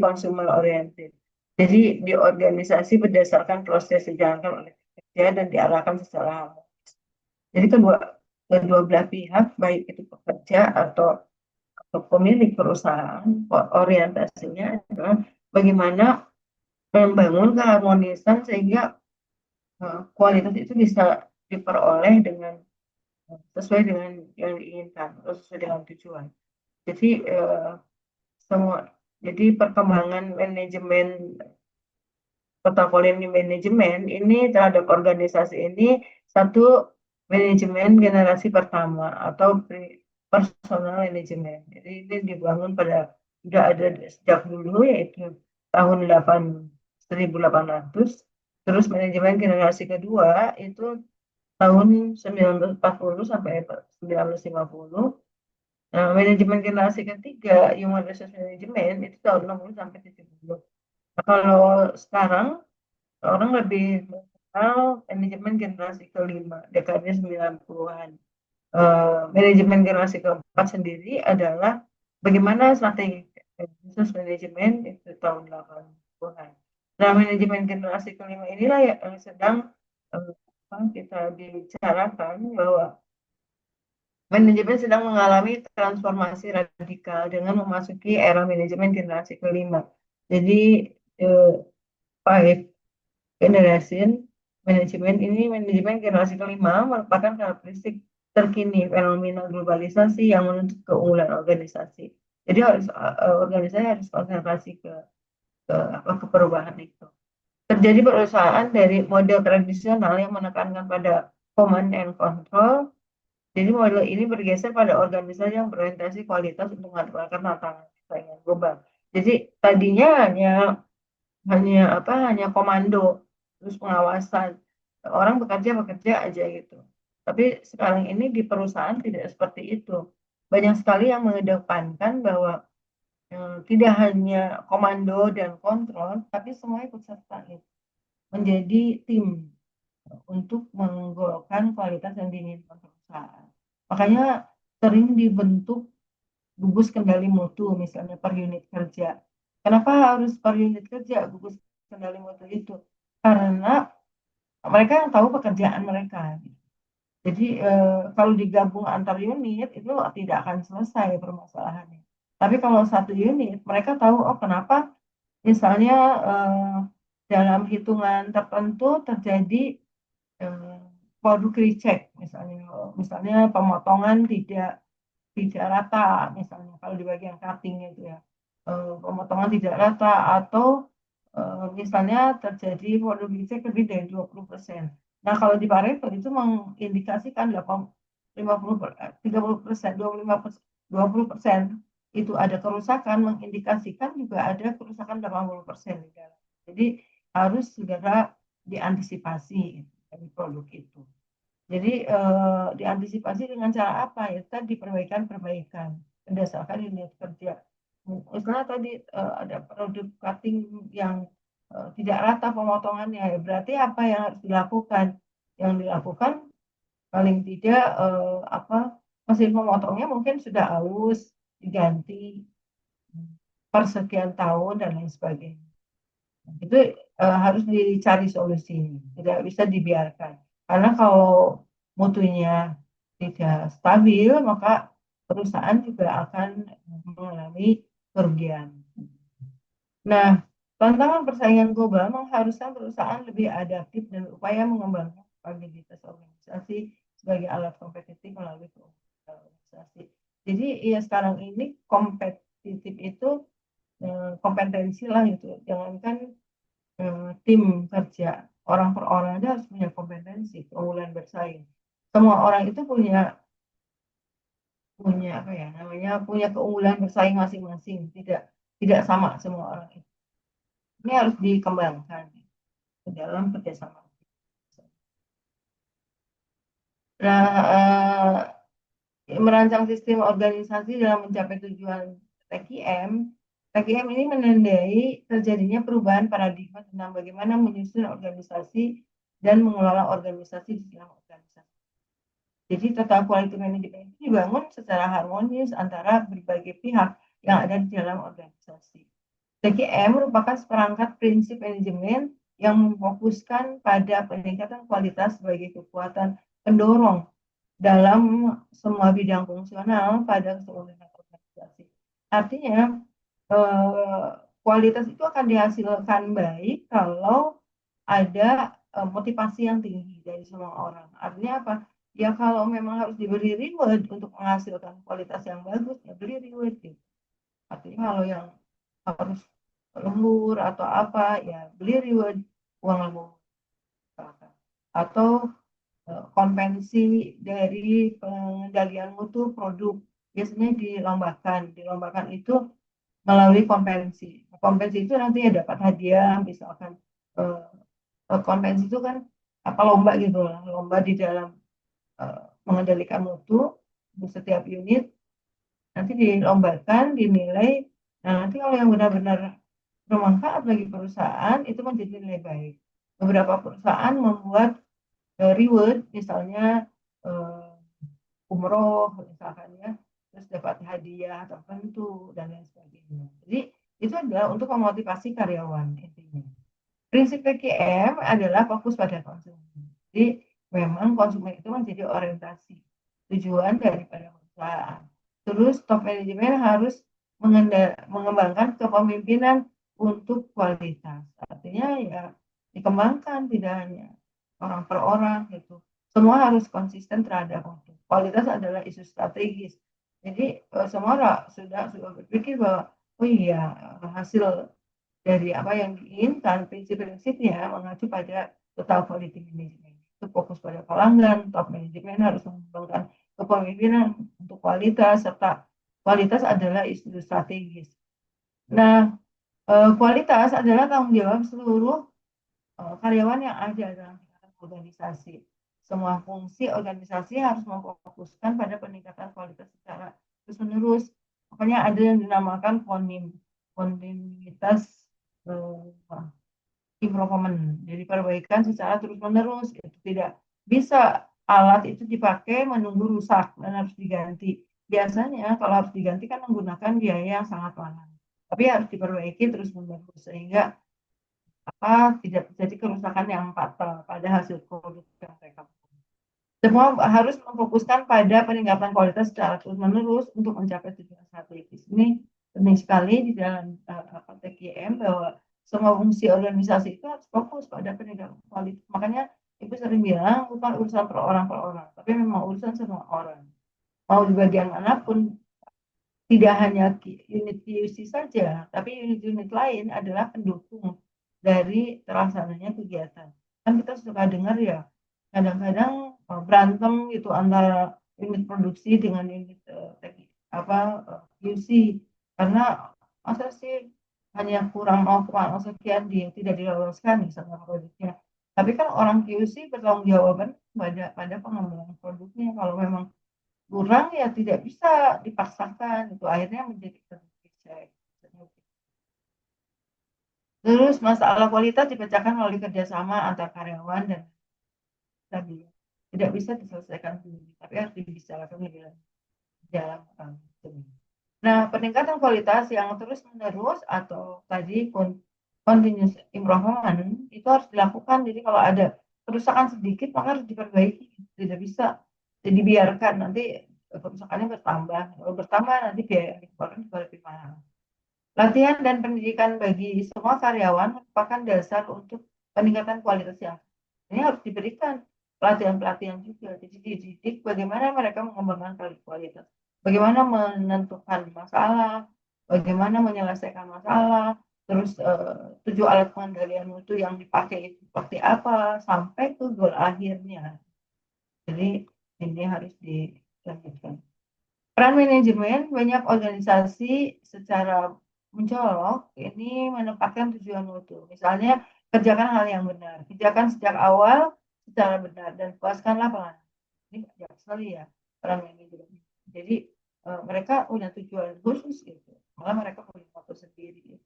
consumer oriented. Jadi di organisasi berdasarkan proses dijalankan oleh pekerja dan diarahkan secara harmonis. Jadi kedua belah pihak, baik itu pekerja atau pemilik perusahaan, orientasinya adalah bagaimana membangun keharmonisan sehingga kualitas itu bisa diperoleh dengan sesuai dengan yang diinginkan, sesuai dengan tujuan. Jadi semua, jadi perkembangan manajemen portofolio manajemen ini terhadap organisasi ini satu manajemen generasi pertama atau personal manajemen. Jadi ini dibangun pada sudah ada sejak dulu yaitu tahun 1800. Terus manajemen generasi kedua itu tahun 1940 sampai 1950. Nah, manajemen generasi ketiga, human resource management itu tahun 60 sampai 70. Nah, kalau sekarang orang lebih mengenal manajemen generasi kelima, dekade 90-an. Manajemen generasi keempat sendiri adalah bagaimana strategi business manajemen itu tahun 80-an. Nah, manajemen generasi kelima inilah yang sedang kita bicarakan bahwa manajemen sedang mengalami transformasi radikal dengan memasuki era manajemen generasi kelima. Jadi, eh, five generation manajemen ini, manajemen generasi kelima merupakan karakteristik terkini fenomena globalisasi yang menuntut keunggulan organisasi. Jadi organisasi harus konsentrasi ke perubahan itu. Terjadi perusahaan dari model tradisional yang menekankan pada command and control. Jadi model ini bergeser pada organisasi yang berorientasi kualitas untuk menghadapi tantangan persaingan global. Jadi tadinya hanya komando, terus pengawasan, orang bekerja aja gitu. Tapi sekarang ini di perusahaan tidak seperti itu. Banyak sekali yang mengedepankan bahwa tidak hanya komando dan kontrol, tapi semua ikut serta gitu, menjadi tim untuk menggolkan kualitas yang diinginkan perusahaan. Makanya sering dibentuk gugus kendali mutu, misalnya per unit kerja. Kenapa harus per unit kerja gugus kendali mutu itu? Karena mereka yang tahu pekerjaan mereka. Jadi kalau digabung antar unit itu tidak akan selesai permasalahannya. Tapi kalau satu unit, mereka tahu oh kenapa misalnya dalam hitungan tertentu terjadi eh, produk recheck misalnya pemotongan tidak rata, misalnya kalau di bagian cutting itu ya, pemotongan tidak rata atau misalnya terjadi volume check lebih dari 20%. Nah, kalau di Pareto itu mengindikasikan 30%, 20% itu ada kerusakan, mengindikasikan juga ada kerusakan 80% di dalam. Jadi harus segera diantisipasi dari produk itu. Jadi diantisipasi dengan cara apa? Ya tadi perbaikan berdasarkan unit kerja. Misalnya tadi ada produk cutting yang tidak rata pemotongannya, ya berarti apa yang harus dilakukan? Yang dilakukan paling tidak mesin pemotongnya mungkin sudah halus, diganti per sekian tahun dan lain sebagainya. Itu harus dicari solusi, tidak bisa dibiarkan. Karena kalau mutunya tidak stabil, maka perusahaan juga akan mengalami kerugian. Nah, tantangan persaingan global mengharuskan perusahaan lebih adaptif dan upaya mengembangkan kapabilitas organisasi sebagai alat kompetitif melalui organisasi. Jadi ya sekarang ini kompetitif itu kompetensi lah itu. Jangankan tim kerja, orang per orang aja harus punya kompetensi, keunggulan bersaing. Semua orang itu punya punya apa ya namanya punya keunggulan bersaing masing-masing, tidak tidak sama semua orang itu. Ini harus dikembangkan ke dalam kerjasama. Nah, merancang sistem organisasi dalam mencapai tujuan TKM, TKM ini menandai terjadinya perubahan paradigma tentang bagaimana menyusun organisasi dan mengelola organisasi di dalam organisasi. Jadi total quality management ini dibangun secara harmonis antara berbagai pihak yang ada di dalam organisasi. TKM merupakan seperangkat prinsip manajemen yang memfokuskan pada peningkatan kualitas sebagai kekuatan pendorong dalam semua bidang fungsional pada keseluruhan organisasi. Artinya, kualitas itu akan dihasilkan baik kalau ada motivasi yang tinggi dari semua orang. Artinya apa? Ya kalau memang harus diberi reward untuk menghasilkan kualitas yang bagus, ya beri reward gitu. Artinya kalau yang harus lembur atau apa, ya beli reward uang lembur. Atau kompensi dari pengendalian mutu produk biasanya dilombakan. Dilombakan itu melalui kompensi. Kompensi itu nanti ya dapat hadiah, misalkan kompensi itu kan apa lomba gitu lah, lomba di dalam mengendalikan mutu di setiap unit nanti dilombakan, dinilai. Nah, nanti kalau yang benar-benar bermanfaat bagi perusahaan itu menjadi nilai baik. Beberapa perusahaan membuat reward, misalnya umroh, misalkan ya, terus dapat hadiah tertentu dan lain sebagainya. Jadi itu adalah untuk memotivasi karyawan intinya. Prinsip PKM adalah fokus pada konsumen. Jadi memang konsumen itu menjadi orientasi tujuan daripada perusahaan. Terus top manajemen harus mengembangkan kepemimpinan untuk kualitas. Artinya ya dikembangkan tidak hanya orang per orang gitu. Semua harus konsisten terhadap itu. Kualitas adalah isu strategis. Jadi semua orang sudah berpikir bahwa oh iya hasil dari apa yang diinginkan prinsip-prinsipnya mengacu pada total quality management. Itu fokus pada pelanggan, top manajemen harus mengembangkan kepemimpinan untuk kualitas serta kualitas adalah isu strategis. Nah, kualitas adalah tanggung jawab seluruh karyawan yang ada dalam organisasi. Semua fungsi organisasi harus memfokuskan pada peningkatan kualitas secara terus-menerus. Makanya ada yang dinamakan konim, kontinuitas improvement. Jadi perbaikan secara terus-menerus. Itu tidak bisa alat itu dipakai menunggu rusak dan harus diganti. Biasanya kalau harus diganti kan menggunakan biaya yang sangat mahal. Tapi harus diperbaiki terus-menerus sehingga tidak terjadi kerusakan yang fatal pada hasil produk yang mereka. Semua harus memfokuskan pada peningkatan kualitas secara terus-menerus untuk mencapai tujuan strategis. Ini penting sekali di dalam TKM bahwa semua fungsi organisasi itu harus fokus pada peningkatan kualitas. Makanya Ibu sering bilang bukan urusan per orang, tapi memang urusan semua orang. Mau di bagian manapun, tidak hanya unit QC saja, tapi unit-unit lain adalah pendukung dari terlaksananya kegiatan. Kan kita suka dengar ya, kadang-kadang berantem gitu antara unit produksi dengan unit QC karena masa sih hanya kurang 0,0 sekian dia tidak diloloskan misalnya produknya. Tapi kan orang QC bertanggung jawab pada pengembangan produknya. Kalau memang kurang ya tidak bisa dipaksakan itu akhirnya menjadi tercek. Terus masalah kualitas dipecahkan melalui kerjasama antar karyawan dan tadi tidak bisa diselesaikan sendiri, tapi harus dibicarakan lebih lanjut dalam Nah, peningkatan kualitas yang terus menerus atau tadi continuous improvement itu harus dilakukan. Jadi kalau ada kerusakan sedikit maka harus diperbaiki, tidak bisa jadi biarkan nanti kerusakannya bertambah. Kalau bertambah nanti biaya yang juga lebih mahal. Latihan dan pendidikan bagi semua karyawan merupakan dasar untuk peningkatan kualitas yang ini harus diberikan pelatihan-pelatihan juga. Jadi dididik bagaimana mereka mengembangkan kualitas, bagaimana menentukan masalah, bagaimana menyelesaikan masalah, terus tujuh alat pengendalian mutu yang dipakai itu seperti apa sampai ke goal akhirnya. Jadi ini harus dilanjutkan. Peran manajemen banyak organisasi secara mencolok ini menempatkan tujuan mutu. Misalnya kerjakan hal yang benar, kerjakan sejak awal secara benar dan puaskanlah pelanggan. Ini banyak sekali ya peran manajemen. Jadi mereka punya tujuan khusus gitu. Malah mereka punya moto sendiri.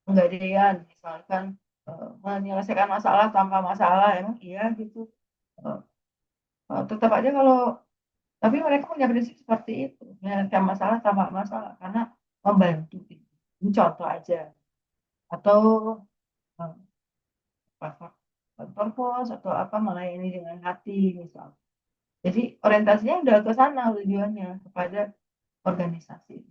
Penggadaian misalkan menyelesaikan masalah tanpa masalah emang iya gitu. Tetap aja kalau tapi mereka punya prinsip seperti itu, menyelesaikan masalah tanpa masalah, karena membantu gitu. Ini contoh aja. Atau kantor pos atau apa melayani dengan hati misal. Jadi orientasinya udah ke sana tujuannya kepada organisasi.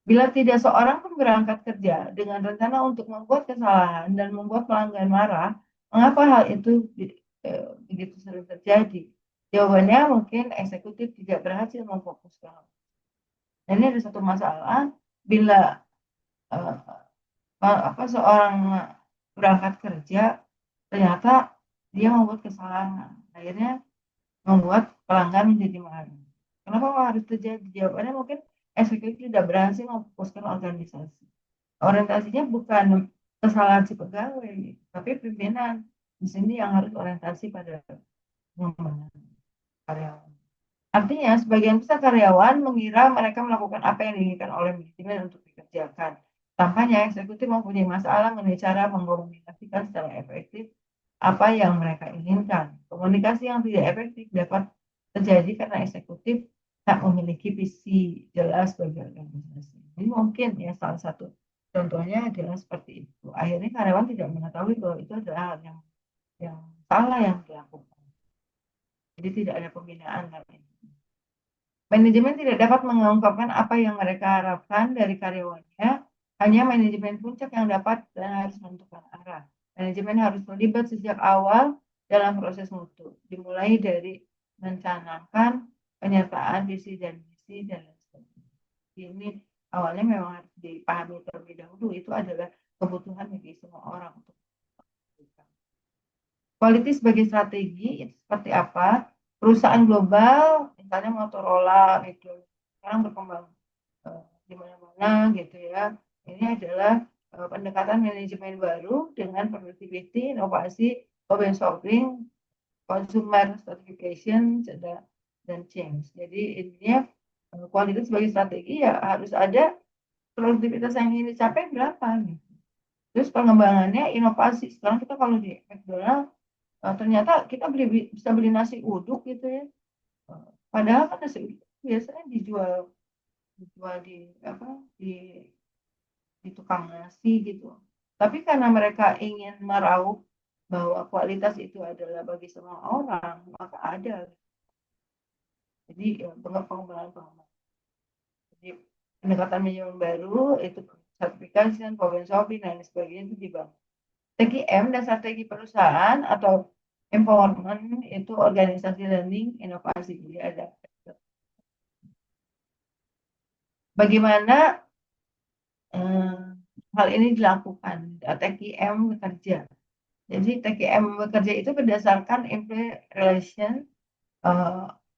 Bila tidak seorang pun berangkat kerja dengan rencana untuk membuat kesalahan dan membuat pelanggan marah, mengapa hal itu begitu sering terjadi? Jawabannya mungkin eksekutif tidak berhasil memfokuskan. Dan ini ada satu masalah bila uh, seorang berangkat kerja ternyata dia membuat kesalahan, akhirnya membuat pelanggan menjadi marah. Kenapa harus terjadi? Jawabannya mungkin eksekutif tidak berhasil memfokuskan organisasi. Orientasinya bukan kesalahan si pegawai, tapi pimpinan di sini yang harus orientasi pada karyawan. Artinya, sebagian besar karyawan mengira mereka melakukan apa yang diinginkan oleh manajemen untuk dikerjakan. Tampaknya eksekutif mempunyai masalah mengenai cara mengkomunikasikan secara efektif apa yang mereka inginkan. Komunikasi yang tidak efektif dapat terjadi karena eksekutif tak memiliki visi jelas bagi organisasi. Ini mungkin ya salah satu contohnya adalah seperti itu. Akhirnya karyawan tidak mengetahui bahwa itu adalah hal yang salah yang dilakukan. Jadi tidak ada pembinaan namanya. Manajemen tidak dapat mengungkapkan apa yang mereka harapkan dari karyawannya, hanya manajemen puncak yang dapat dan harus menentukan arah. Manajemen harus terlibat sejak awal dalam proses mutu, dimulai dari mencanangkan penyertaan visi dan misi dan lain sebagainya. Ini awalnya memang harus dipahami terlebih dahulu, itu adalah kebutuhan bagi semua orang untuk quality sebagai strategi itu seperti apa? Perusahaan global, misalnya Motorola gitu, sekarang berkembang di mana-mana gitu ya. Ini adalah pendekatan manajemen baru dengan productivity, inovasi, problem solving, consumer certification, dan change. Jadi intinya kualitas sebagai strategi ya harus ada produktivitas yang ingin dicapai berapa gitu. Terus pengembangannya inovasi. Sekarang kita kalau di McDonald ternyata kita bisa beli nasi uduk gitu ya. Padahal kan nasi uduk biasanya dijual di apa di tukang nasi gitu. Tapi karena mereka ingin meraup bahwa kualitas itu adalah bagi semua orang, maka ada. Jadi pengembangan. Jadi pendekatan manajemen baru itu sertifikasi, problem solving dan sebagainya itu dibangun. TGM dan strategi perusahaan atau empowerment itu organisasi learning inovasi. Jadi ada bagaimana hal ini dilakukan. TGM bekerja. Jadi TGM bekerja itu berdasarkan employee relation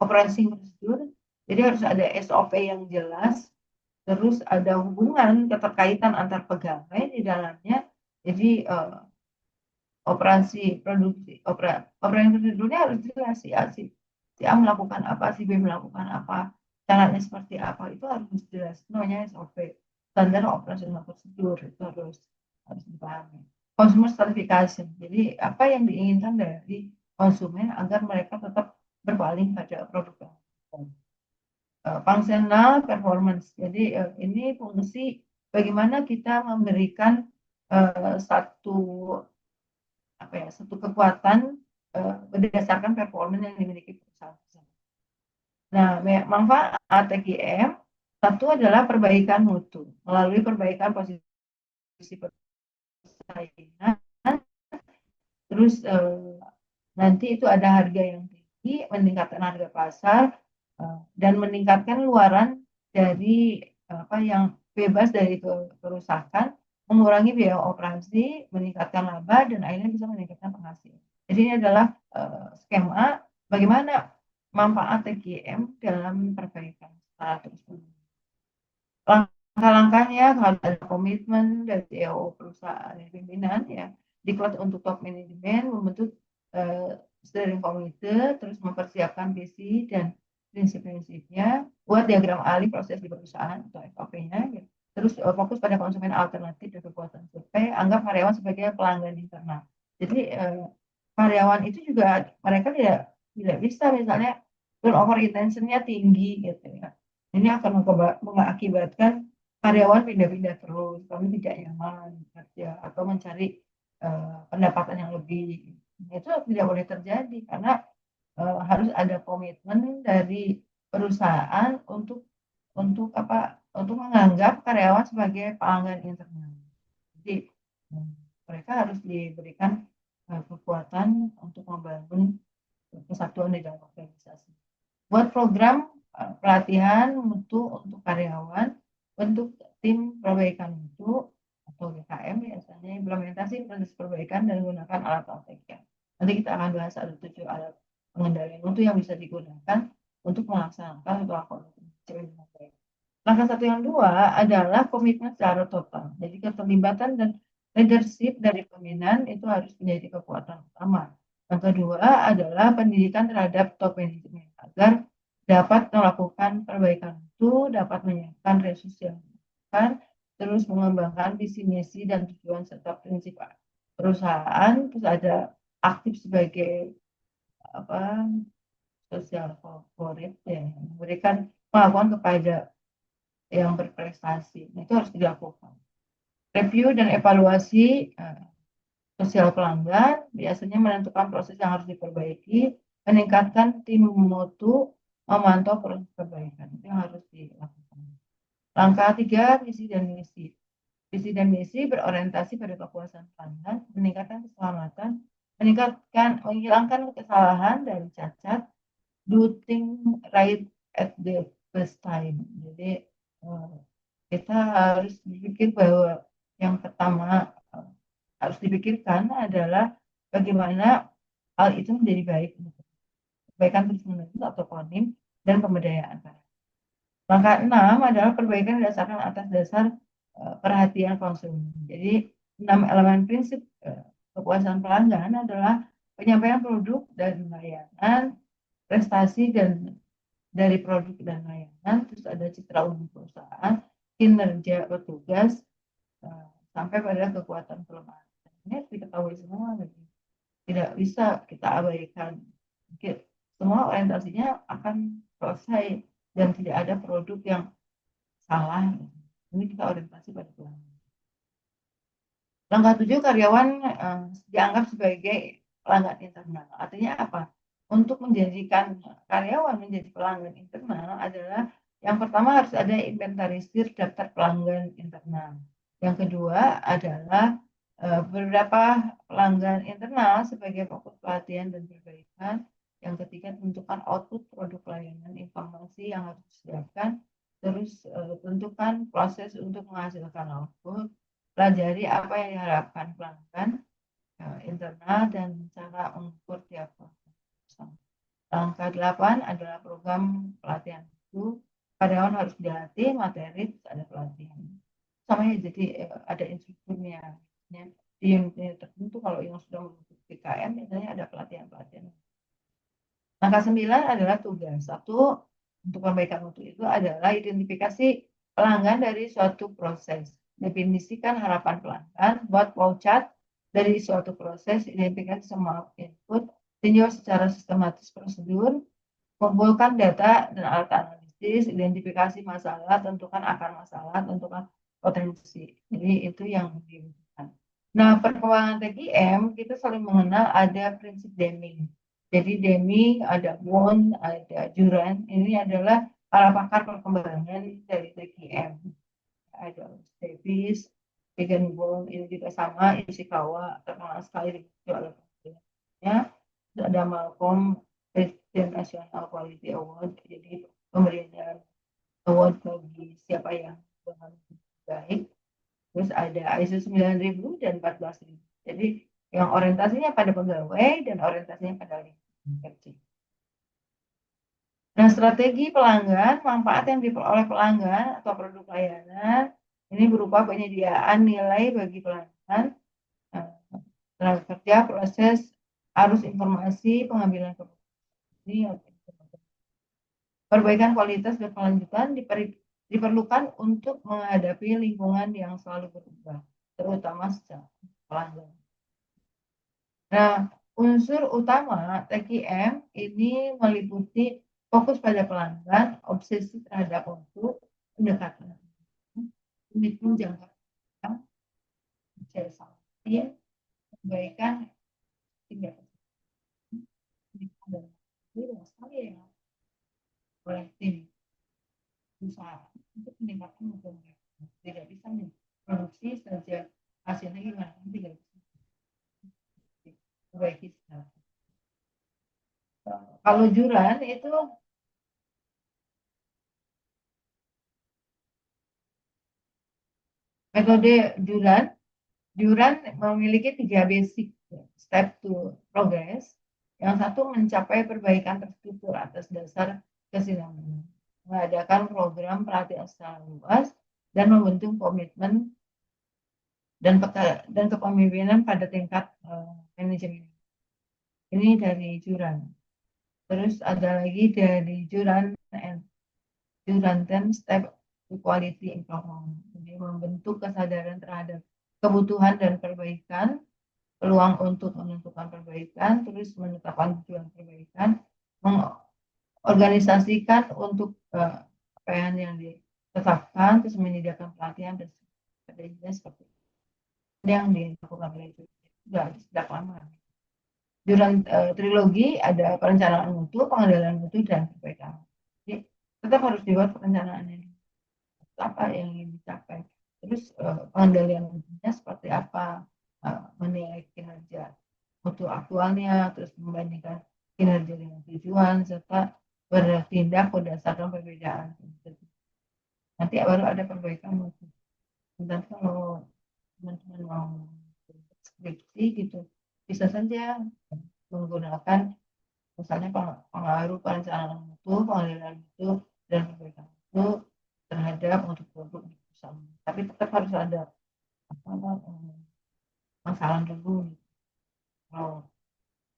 operating procedure. Jadi harus ada SOP yang jelas. Terus ada hubungan keterkaitan antar pegawai di dalamnya. Jadi operasi produksi operasi prosedurnya harus jelas si A melakukan apa, si B melakukan apa, caranya seperti apa, itu harus jelas. Namanya SOP, standar operasional prosedur, itu harus dipahami. Consumer certification, jadi apa yang diinginkan dari konsumen agar mereka tetap berpaling pada produk functional performance. Jadi ini fungsi bagaimana kita memberikan satu kekuatan berdasarkan performa yang dimiliki perusahaan. Nah, manfaat TGM satu adalah perbaikan mutu melalui perbaikan posisi persaingan. Terus nanti itu ada harga yang tinggi, meningkatkan harga pasar dan meningkatkan luaran dari yang bebas dari kerusakan, mengurangi biaya operasi, meningkatkan laba, dan akhirnya bisa meningkatkan penghasilan. Jadi ini adalah skema bagaimana manfaat TGM dalam perbaikan secara terus-menerus. Langkah-langkahnya harus ada komitmen dari CEO perusahaan dan pimpinan ya, diklat untuk top manajemen, membentuk steering committee, terus mempersiapkan visi dan prinsip-prinsipnya, buat diagram ahli proses di perusahaan atau SOP-nya, ya. Terus fokus pada konsumen alternatif dan kekuatan survei, anggap karyawan sebagai pelanggan internal. Jadi karyawan itu juga mereka tidak bisa misalnya turnover intentionnya tinggi gitu ya. Ini akan mengakibatkan karyawan pindah-pindah terus, kami tidak nyaman kerja atau mencari pendapatan yang lebih. Itu tidak boleh terjadi karena harus ada komitmen dari perusahaan untuk apa? Untuk menganggap karyawan sebagai pelanggan internal. Jadi mereka harus diberikan kekuatan untuk membangun kesatuan di dalam organisasi. Buat program pelatihan mutu untuk karyawan, bentuk tim perbaikan mutu atau GKM biasanya implementasi proses perbaikan dan gunakan alat-alat TKM. Nanti kita akan bahas ada 7 alat pengendalian mutu yang bisa digunakan untuk melaksanakan laporan dengan baik. Langkah satu yang dua adalah komitmen secara total. Jadi keterlibatan dan leadership dari pimpinan itu harus menjadi kekuatan utama. Yang kedua adalah pendidikan terhadap top manajemen agar dapat melakukan perbaikan itu, dapat menyiapkan resource yang dibutuhkan, terus mengembangkan visi misi dan tujuan serta prinsip perusahaan, terus ada aktif sebagai apa sosial corporate ya, memberikan pengakuan kepada yang berprestasi. Itu harus dilakukan. Review dan evaluasi sosial pelanggan biasanya menentukan proses yang harus diperbaiki, meningkatkan tim mutu, memantau proses perbaikan. Itu yang harus dilakukan. Langkah 3, visi dan misi. Visi dan misi berorientasi pada kepuasan pelanggan, meningkatkan keselamatan, menghilangkan kesalahan dan cacat, do things right at the first time. Jadi kita harus berpikir bahwa yang pertama harus dipikirkan adalah bagaimana hal itu menjadi baik, perbaikan terus-menerus atau konim dan pemberdayaan. Langkah 6 adalah perbaikan berdasarkan atas dasar perhatian konsumen. Jadi 6 elemen prinsip kepuasan pelanggan adalah penyampaian produk dan layanan, prestasi dan dari produk dan layanan, terus ada citra umum perusahaan, kinerja petugas, sampai pada kekuatan kelemahan. Ini harus diketahui semua, tidak bisa kita abaikan. Semua orientasinya akan selesai dan tidak ada produk yang salah. Ini kita orientasi pada pelanggan. Langkah 7, karyawan dianggap sebagai pelanggan internal. Artinya apa? Untuk menjadikan karyawan menjadi pelanggan internal adalah yang pertama harus ada inventarisir daftar pelanggan internal. Yang kedua adalah beberapa pelanggan internal sebagai fokus pelatihan dan perbaikan. Yang ketiga, tentukan output produk layanan informasi yang harus disiapkan. Terus tentukan proses untuk menghasilkan output. Pelajari apa yang diharapkan pelanggan internal dan cara mengukur tiap proses. Langkah 8 adalah program pelatihan itu. Karyawan harus dilatih materi, ada pelatihan. Sama ya, jadi ada instrukturnya. Di unit tertentu kalau yang sudah menutup PKM biasanya ada pelatihan-pelatihan. Langkah 9 adalah tugas. 1 untuk perbaikan mutu itu adalah identifikasi pelanggan dari suatu proses. Definisikan harapan pelanggan, buat flowchart dari suatu proses, identifikasi semua input, tinjau secara sistematis prosedur, kumpulkan data dan alat analisis, identifikasi masalah, tentukan akar masalah, tentukan potensi. Jadi itu yang dibutuhkan. Nah, perkembangan TGM kita saling mengenal ada prinsip Deming. Jadi Deming, ada Won, ada Juran. Ini adalah para pakar perkembangan dari TGM. Ada Davis, Egan Won, ini juga sama, Ishikawa, terkenal sekali di oleh ya. Ada Malcolm, Presiden National Quality Award, jadi pemberian award bagi siapa yang baik. Terus ada ISO 9000 dan 14000. Jadi yang orientasinya pada pegawai dan orientasinya pada lingkungan. Nah, strategi pelanggan, manfaat yang diperoleh pelanggan atau produk layanan ini berupa penyediaan nilai bagi pelanggan, tenaga kerja, proses, arus informasi, pengambilan keputusan, perbaikan kualitas berkelanjutan diperlukan untuk menghadapi lingkungan yang selalu berubah, terutama secara pelanggan. Nah, unsur utama TQM ini meliputi fokus pada pelanggan, obsesi terhadap mutu, pendekatan komitmen jangka panjang, kerja sama tim, perbaikan tingkat dan luas sekali ya oleh tim usaha untuk meningkatkan mutu mereka. Tidak bisa nih produksi saja hasilnya gimana, tidak bisa perbaiki secara. Kalau Juran itu metode Juran memiliki 3 basic step to progress. Yang satu mencapai perbaikan terstruktur atas dasar kesinambungan, mengadakan program pelatihan secara luas, dan membentuk komitmen dan kepemimpinan pada tingkat manajemen. Ini dari Juran. Terus ada lagi dari Juran 10 step to quality improvement. Jadi membentuk kesadaran terhadap kebutuhan dan perbaikan, peluang untuk menentukan perbaikan, terus menetapkan tujuan perbaikan, mengorganisasikan untuk capaian yang ditetapkan, terus menyediakan pelatihan dan sebagainya seperti itu. Ini yang dilakukan oleh itu sudah sejak lama. Juran trilogi ada perencanaan mutu, pengendalian mutu, dan perbaikan. Jadi tetap harus dibuat perencanaannya apa yang ingin dicapai. Terus pengendalian mutunya seperti apa, menilai kinerja mutu aktualnya, terus membandingkan kinerja dengan tujuan, serta bertindak berdasarkan perbedaan. Nanti baru ada perbaikan mutu. Dan kalau teman-teman mau skripsi gitu, bisa saja menggunakan misalnya pengaruh perencanaan mutu, pengendalian mutu, dan perbaikan mutu terhadap untuk produk di perusahaan. Tapi tetap harus ada apa, masalah dulu. Kalau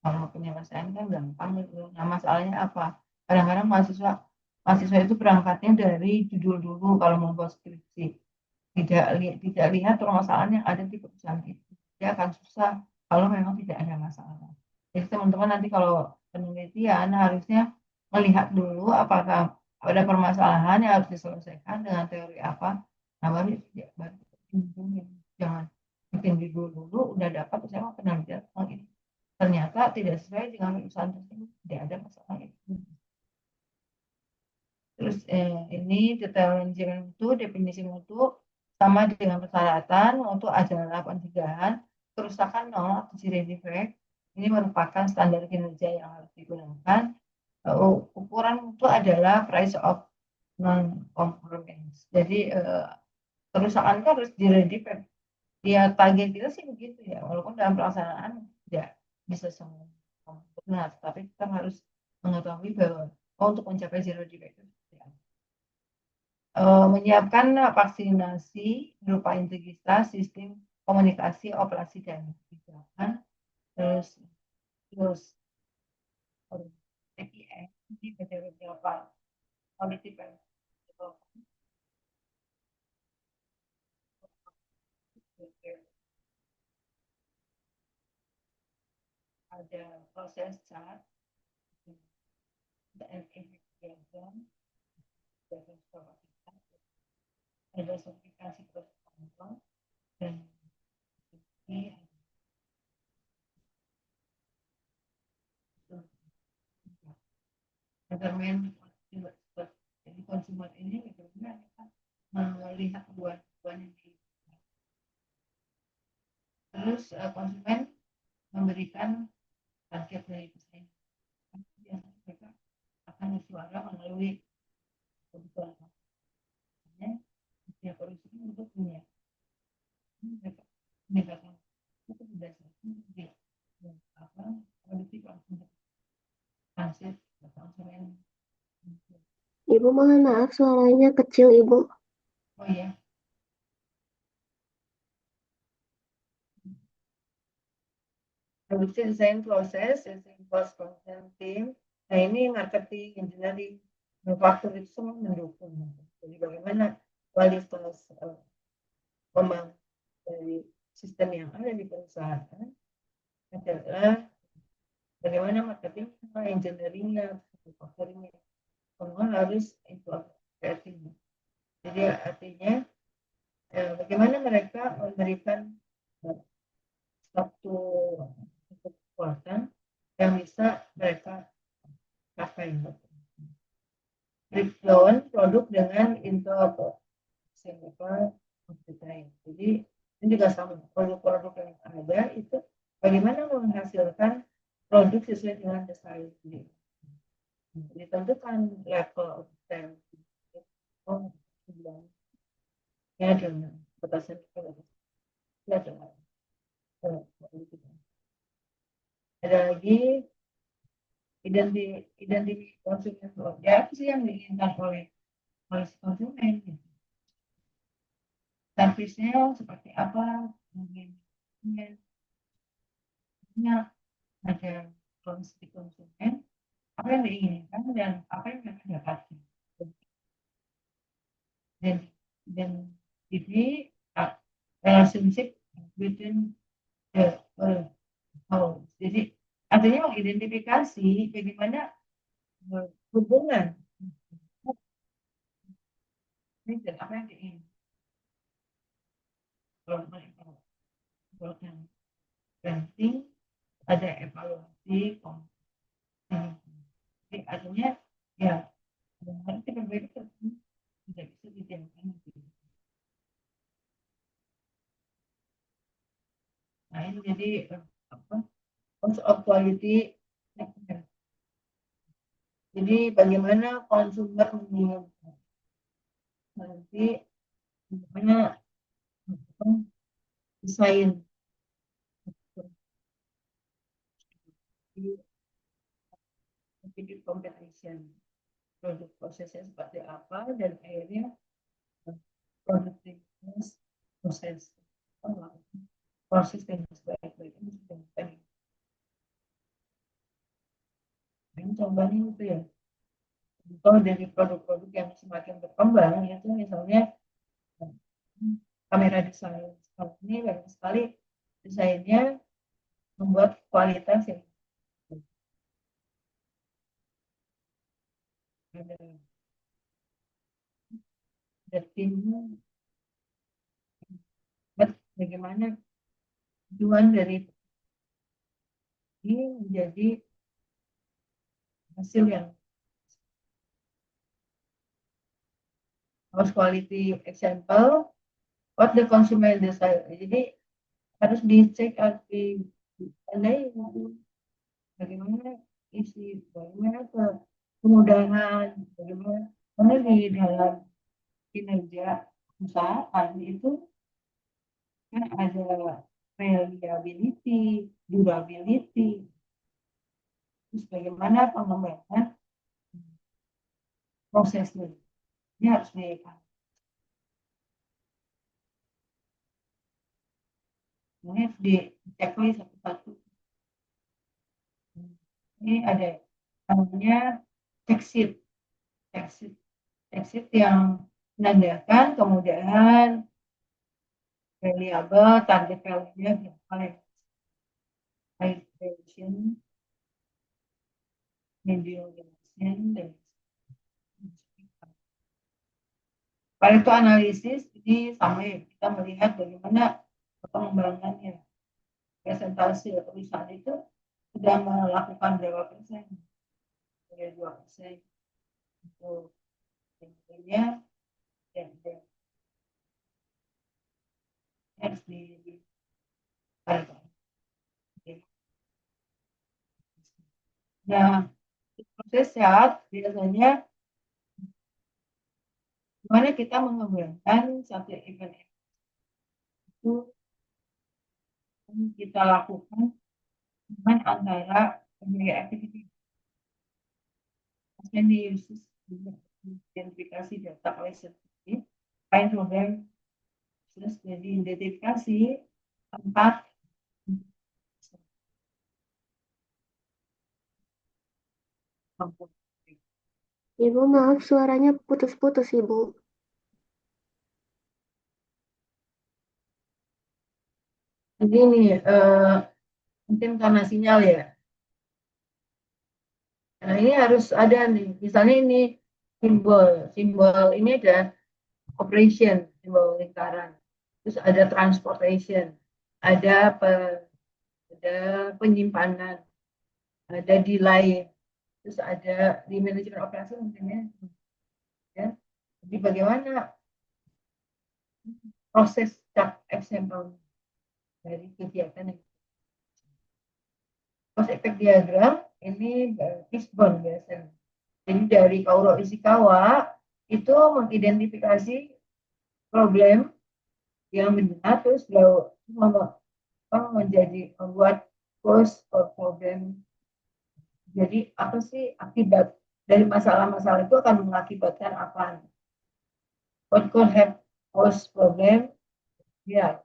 kalau penyelesaian kan gampang gitu. Nah masalahnya apa? Kadang-kadang mahasiswa itu berangkatnya dari judul dulu kalau membuat skripsi. Tidak lihat permasalahan yang ada di perusahaan itu. Dia akan susah kalau memang tidak ada masalah. Jadi teman-teman nanti kalau penelitian harusnya melihat dulu apakah ada permasalahan yang harus diselesaikan dengan teori apa. Nah baru jangan bikin judul dulu udah dapat saya mau penelitian ini ternyata tidak sesuai dengan perusahaan tersebut, tidak ada masalah itu. Terus ini detail manajemen mutu, definisi mutu sama dengan persyaratan untuk adalah pencegahan kerusakan nol atau zero defect. Ini merupakan standar kinerja yang harus digunakan. Ukuran mutu adalah price of non conformance. Jadi kerusakan itu harus zero defect. Ya target kita sih begitu ya, walaupun dalam pelaksanaan tidak bisa semua benar, tapi kita harus mengetahui bahwa untuk mencapai zero defect itu menyiapkan vaksinasi berupa integritas sistem komunikasi operasi dan kebijakan, terus terus TPN ini beberapa politik ada proses cat dan investigasi ada sertifikasi proses dan ini government jadi konsumer ini benar-benar melihat buah-buah yang terus konsumen memberikan target dari pesaing yang mereka akan bersuara melalui kebutuhan konsumennya setiap perusahaan untuk punya mereka menegakkan itu berdasarkan apa kondisi konsumen transit konsumen. Ibu mohon maaf suaranya kecil Ibu. Oh ya, produksi desain proses, desain post content team. Nah ini marketing, engineering, manufaktur itu semua mendukung. Jadi bagaimana kualitas pembangunan dari sistem yang ada di perusahaan adalah bagaimana marketing, engineeringnya, manufakturnya, semua harus itu kreatif. Jadi artinya bagaimana mereka memberikan satu kekuatan yang bisa mereka capai. Breakdown produk dengan interpretasi. Jadi ini juga sama, produk-produk yang ada itu bagaimana menghasilkan produk sesuai dengan desain. Ditentukan level of time. Oh, ya dengan batasan ya dengan ada lagi identifikasi konsumen ya apa sih yang diinginkan oleh si konsumen gitu. Servisnya seperti apa mungkin ada konsumsi konsumen apa yang diinginkan dan apa yang mereka dapatkan dan ini relationship between the house. Jadi artinya mengidentifikasi bagaimana hubungan dan apa yang diinginkan. Kalau yang penting ada evaluasi jadi artinya ya harus diperbaiki tidak bisa didiamkan. Nah ini jadi apa cost of quality. Jadi bagaimana konsumer menginginkan nanti bagaimana desain di competition produk prosesnya seperti apa dan akhirnya produktivitas proses yang sebaik-baiknya sudah ini contohnya itu ya kalau dari produk-produk yang semakin berkembang itu misalnya kamera desain ini banyak sekali desainnya membuat kualitas yang ada timnya bagaimana tujuan dari ini menjadi hasil yang harus quality example what the consumer desire. Jadi harus dicek di bagaimana isi bagaimana kemudahan bagaimana di dalam kinerja perusahaan itu kan ada reliability, durability, terus bagaimana pengembangan prosesnya ini harus dilakukan. Ini harus dicek satu-satu. Ini ada namanya check sheet yang menandakan kemudahan variabel target value-nya berapa, hydration, medium dan pada itu analisis ini sama ya kita melihat bagaimana pengembangannya presentasi perusahaan itu sudah melakukan berapa persen dari 2% untuk intinya dan harus di nah proses sehat biasanya gimana kita mengembangkan satu event itu kita lakukan dengan antara berbagai aktivitas dan identifikasi data oleh sertifikat lain program terus jadi identifikasi tempat. Ibu maaf suaranya putus-putus Ibu. Jadi ini mungkin karena sinyal ya. Nah ini harus ada nih, misalnya ini simbol ini ada operation, simbol lingkaran. terus ada transportation, ada ada penyimpanan, ada delay, terus ada di manajemen operasi mungkin ya. Jadi bagaimana proses cap example dari kegiatan yang cost effect diagram ini fishbone biasanya. Jadi dari Kaoru Ishikawa itu mengidentifikasi problem yang benar, terus beliau membuat cause or problem. Jadi apa sih akibat dari masalah-masalah itu akan mengakibatkan apa? What could have caused problem? Ya,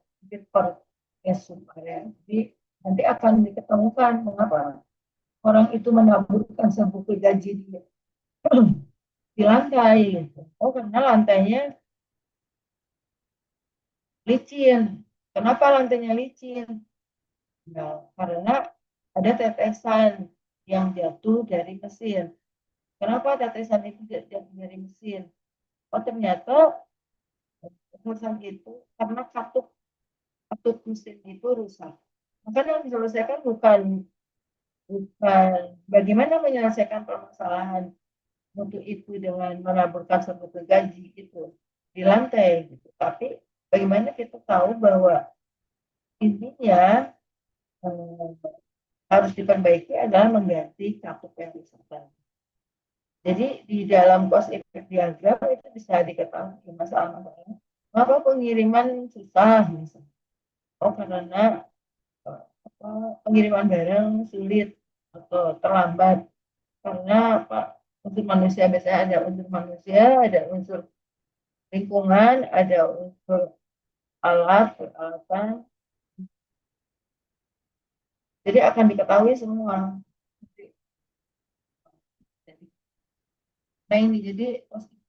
per supaya jadi nanti akan diketemukan mengapa orang itu menaburkan sebuah gaji di lantai. Oh, karena lantainya licin. Kenapa lantainya licin? Nah, karena ada tetesan yang jatuh dari mesin. Kenapa tetesan itu jatuh dari mesin? Oh, ternyata tetesan itu karena katup mesin itu rusak. Maka yang diselesaikan bukan bagaimana menyelesaikan permasalahan untuk itu dengan menaburkan sebuah gaji itu di lantai gitu. Tapi bagaimana kita tahu bahwa intinya harus diperbaiki adalah mengganti katup yang rusak. Jadi di dalam cost effect diagram itu bisa diketahui masalah-masalahnya. Mengapa pengiriman susah misalnya? Oh, karena pengiriman barang sulit atau terlambat karena apa? Unsur manusia biasanya ada unsur manusia, ada unsur lingkungan, ada unsur alat, peralatan. Jadi akan diketahui semua. Nah ini jadi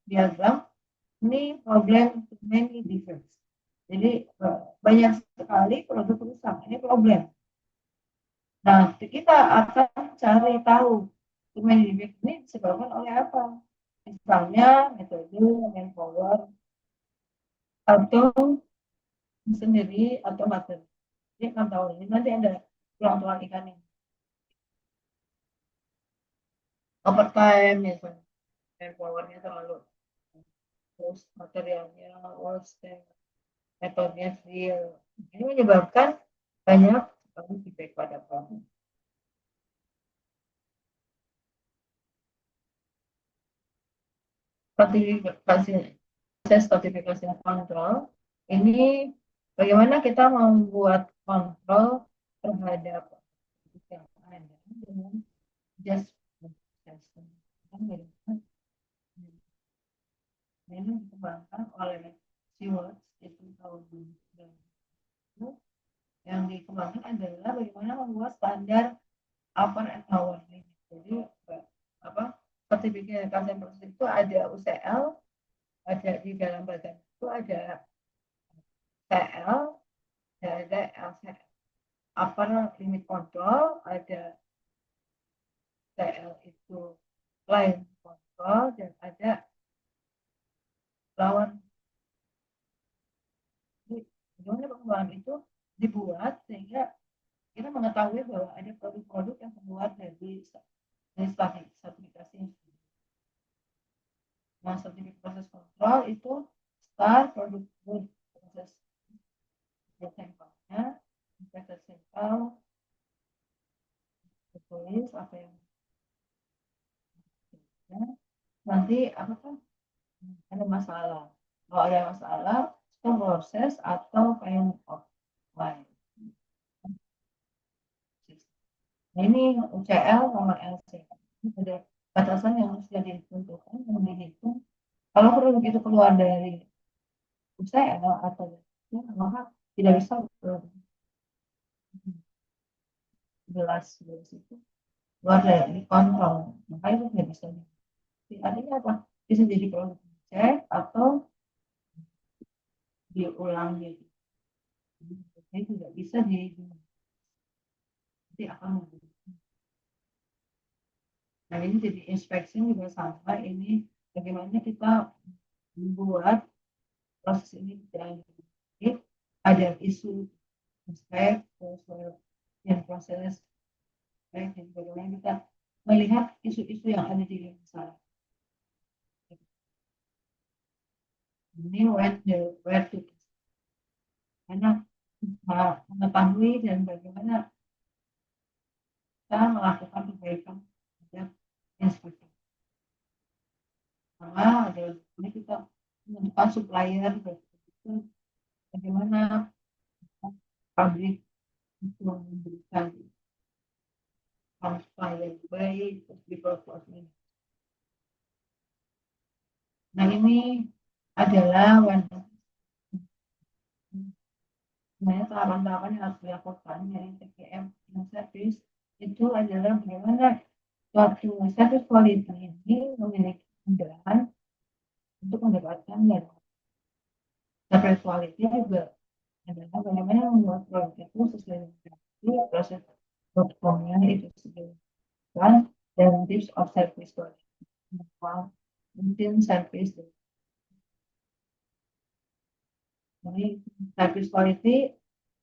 diagram ini problem many defects. Jadi banyak sekali produk rusak. Ini problem. Nah kita akan cari tahu many defects ini disebabkan oleh apa. Misalnya metode manpower atau sendiri atau materi. Jadi akan tahu ini nanti ada tulang-tulang ikan ini. Overtime misalnya. Manpowernya terlalu terus materialnya wasting metodenya real ini menyebabkan banyak sekali feedback pada produk. Stratifikasi proses stratifikasi kontrol ini bagaimana kita membuat kontrol terhadap yang ada dengan just processing ini dikembangkan oleh Stewart itu tahun 2020. Yang dikembangkan adalah bagaimana membuat standar upper and lower limit. Jadi apa sertifikasi proses itu ada UCL, ada di dalam badan itu ada TL, ada LCL. Upper limit control, ada TL itu line control dan ada lower. Jadi bagaimana pengembangan itu dibuat sehingga kita mengetahui bahwa ada produk-produk yang keluar dari sertifikasi. Nah, sertifikasi proses kontrol itu start produk proses sampelnya, proses sampel, tulis apa yang nanti apa kan ada masalah. Kalau ada masalah, itu proses atau kind of line. Nah, ini UCL nomor LC. Ada batasan yang sudah ditentukan, yang dihitung. Kalau produk itu keluar dari UCL atau maka tidak bisa jelas itu keluar dari kontrol. Maka itu tidak bisa. Artinya apa? Bisa jadi produk cek atau diulangi. Jadi tidak bisa akan. Nah ini jadi inspeksi juga sama. Ini bagaimana kita membuat proses ini berjalan. ada isu aspek yang proses dan bagaimana kita melihat isu-isu yang ada di masyarakat. Ini where to karena mengetahui dan bagaimana kita melakukan perbaikan terhadap inspektor. Karena ada ini kita menentukan supplier itu bagaimana pabrik itu memberikan supplier baik di proses. Nah ini adalah sebenarnya tahapan-tahapan yang harus dilakukan dari TPM yang service itu adalah bagaimana suatu service quality ini memiliki kemudahan untuk mendapatkan dan service quality juga adalah bagaimana membuat produk itu sesuai dengan proses outcome-nya itu sesuai dan tips of service quality mungkin service. Jadi service quality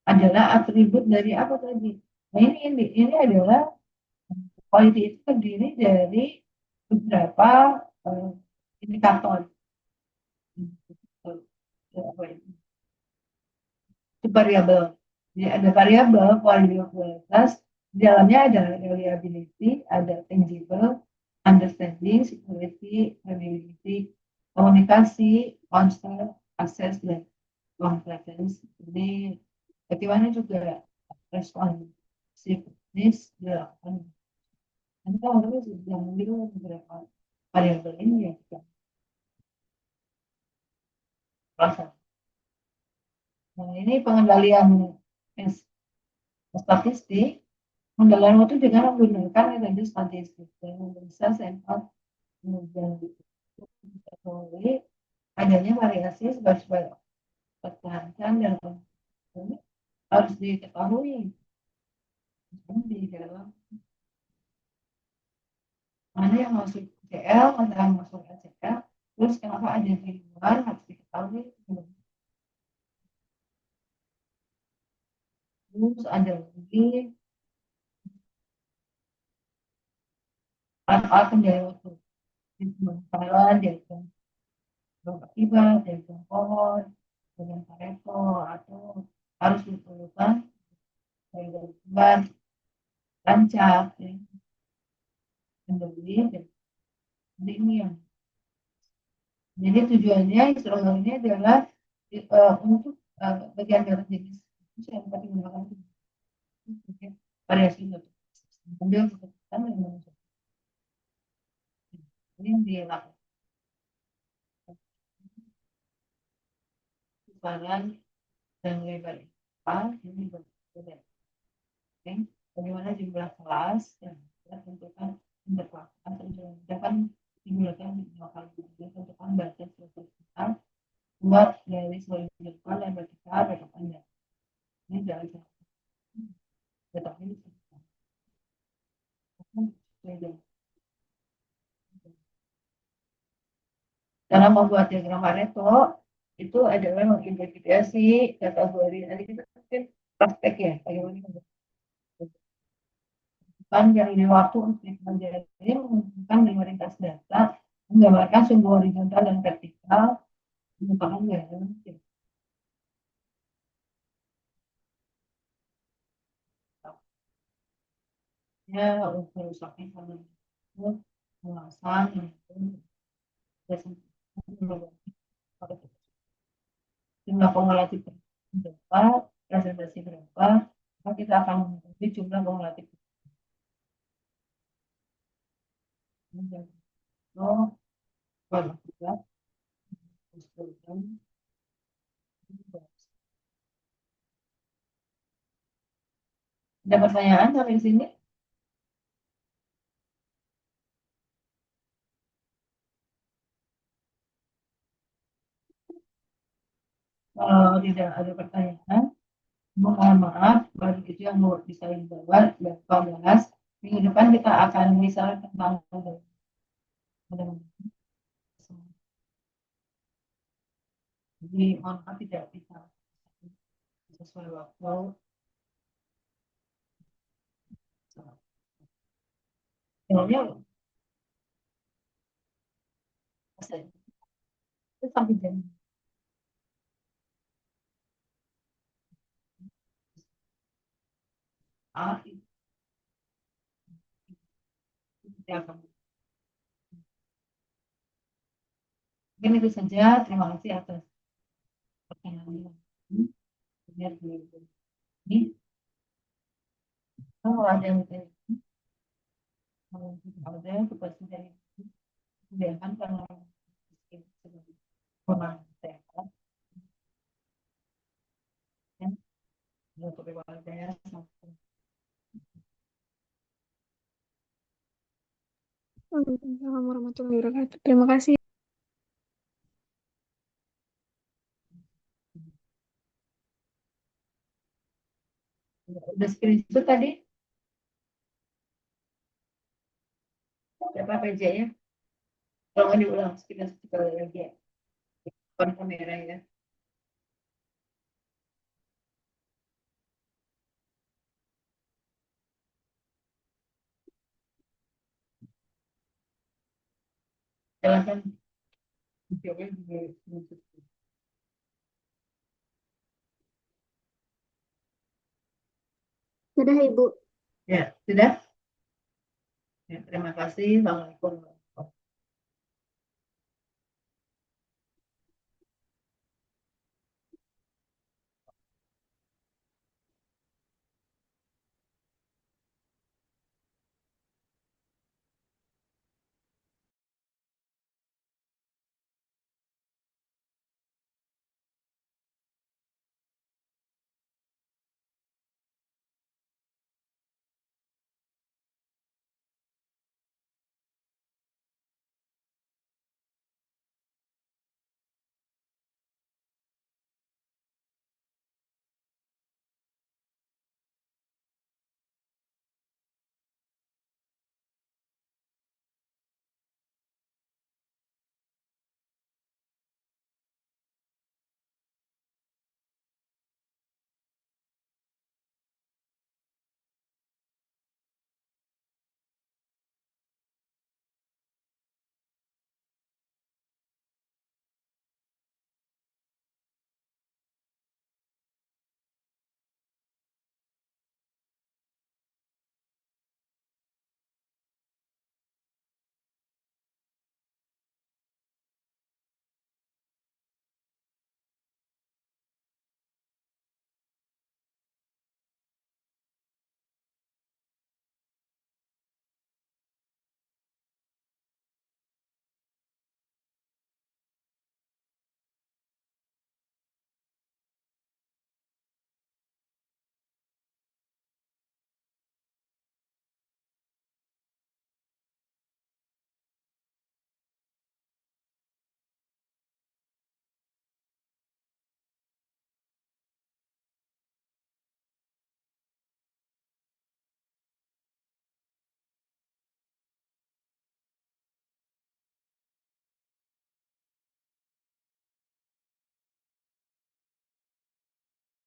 adalah atribut dari apa tadi? Nah ini adalah quality itu terdiri dari beberapa indikator. Itu variabel. Jadi ada variabel kualitas, di dalamnya ada reliability, ada tangible, understanding, security, reliability, komunikasi, constant, access, dan compliance. Jadi bagaimana juga responsiveness dilakukan. Nanti kalau yang itu beberapa variabel ini ya kita proses. Nah ini pengendalian statistik. Pengendalian itu dengan menggunakan metode statistik dan bisa sampel kemudian diketahui adanya variasi sebab pertahankan dan harus diketahui di dalam mana yang masuk CL, mana yang masuk LCL, terus kenapa ada di luar harus diketahui. Terus ada lagi alat kendali waktu, diagram diagram akibat, diagram pohon, dengan Pareto atau harus diperlukan dari gambar rancak, kendali dan ini yang jadi tujuannya instrumen ini adalah untuk bagian dari jenis yang dapat digunakan variasi untuk ambil keputusan yang menentukan ini dilakukan ukuran dan lebar ini berbeda. Bagaimana jumlah kelas dan tentukan intervals akan digunakan di lokal tentukan batas vertikal buat garis horizontal dan vertikal berapa panjang ini dari tetapi dalam membuat diagram Pareto itu adalah mengidentifikasi kategori nanti kita mungkin praktek ya bagaimana panjang ini waktu untuk menjadi mengumpulkan mayoritas data menggambarkan sumbu horizontal dan vertikal merupakan diagram ya untuk rusaknya sama pengawasan jumlah kumulatif berapa, presentasi berapa, maka kita akan mengikuti jumlah kumulatif. Ada pertanyaan sampai sini? Kalau tidak ada pertanyaan, mohon maaf, baru itu yang mau bisa dibawa dan bahas. Minggu depan kita akan bicara tentang jadi mohon maaf tidak bisa. sesuai waktu. Soalnya itu sampai jam A itu tidak akan. Mungkin itu saja. Terima kasih atas pertanyaannya. Lihat dulu. Ini kalau ada yang bertanya, kalau ada yang pasti dari kemudian karena kurang sehat, ya, untuk keluarga sampai. Waalaikumsalam warahmatullahi wabarakatuh. Terima kasih. Udah screenshot tadi? Berapa PJ ya? Kalau nggak diulang screenshot sekali lagi ya. Depan kamera ya. Silakan. Videonya juga screenshot. Sudah, Ibu. Ya, sudah? Ya, terima kasih. Assalamualaikum.